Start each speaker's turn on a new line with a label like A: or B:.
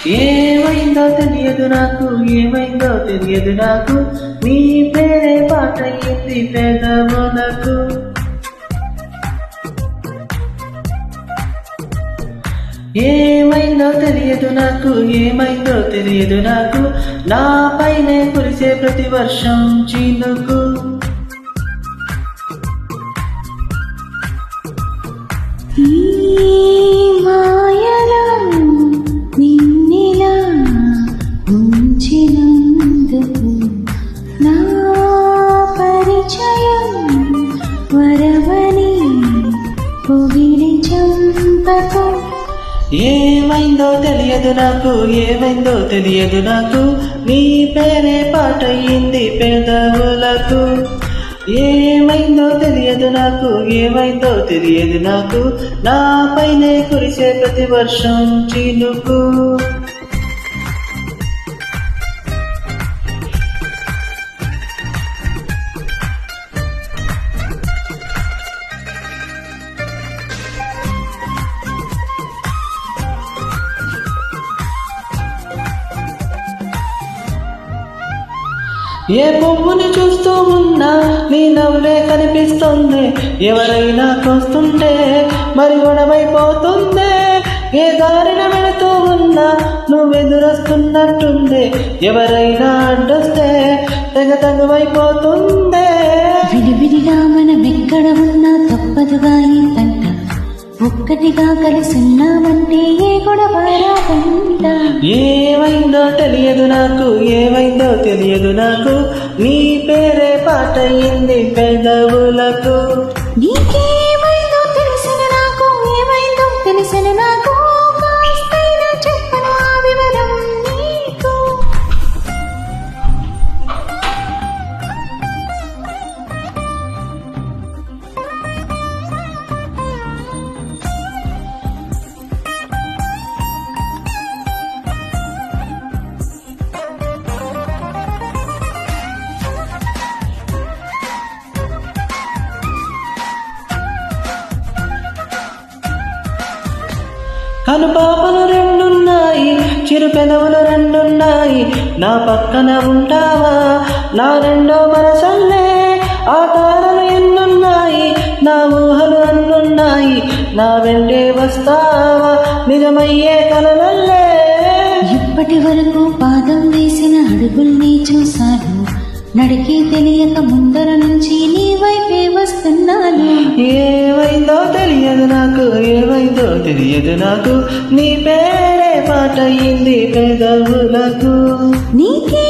A: ఏమైందో తెలియదు నాకు, ఏమైందో తెలియదు నాకు, నీ పేరే పాట అయింది పెదవులకు. ఏమైందో తెలియదు నాకు, ఏమైందో తెలియదు నాకు, నా పైనే కురిసే ప్రతి వర్షం చినుకు.
B: మాయలో నిన్నెలా ఉంచినందుకు నా పరిచయం వరవని పొగిడి చంపకు.
A: ఏమైందో తెలియదు నాకు, ఏమైందో తెలియదు నాకు, నీ పేరే పాట అయింది పెదవులకు. ఏమైందో తెలియదు నాకు, ఏమైందో తెలియదు నాకు, నా పైనే కురిసే ప్రతి వర్షం చినుకు. ఏ పువ్వుని చూస్తూ ఉన్నా నీ నవ్వే కనిపిస్తుంది, ఎవరైనా చూస్తుంటే మరి గొడవైపోతుంది. ఏ దారిన వెళుతూ ఉన్నా నువ్వెదురొస్తున్నట్టుంది, ఎవరైనా అడ్డొస్తే తెగ తగువైపోతుంది.
B: విడివిడిగా మనమెక్కడ ఉన్నా తప్పదుగా ఈ తంట, ఒక్కటిగా కలిసున్నామంటే ఏ గొడవ రాదంట.
A: ఏమైందో తెలియదు నాకు, ఏమైందో తెలియదు నాకు, నీ పేరే పాట అయింది పెదవులకు.
B: నీకేమైందో తెలిసిన నాకు, ఏమైందో తెలిసిన నాకు, కాస్తైనా చెప్పను ఆ వివరం నీకు.
A: కనుపాపలు రెండున్నాయి, చిరు పెదవులు రెండున్నాయి, నా పక్కన ఉంటావా నా రెండో మనసల్లే. ఆ తారలు ఎన్నున్నాయి, నా ఊహలు అన్నున్నాయి, నా వెంటే వస్తావా నిజమయ్యే కలలల్లే.
B: ఇప్పటి వరకు పాదం వేసిన అడుగుల్ని చూశాను, నడికి తెలియక ముందర నుంచి నీ వైపే వస్తున్నాను.
A: ఏమైందో తెలియదు నాకు, ఏమైందో తెలియదు నాకు, నీ పేరే పాట అయింది పెదవులకు.
B: నీకే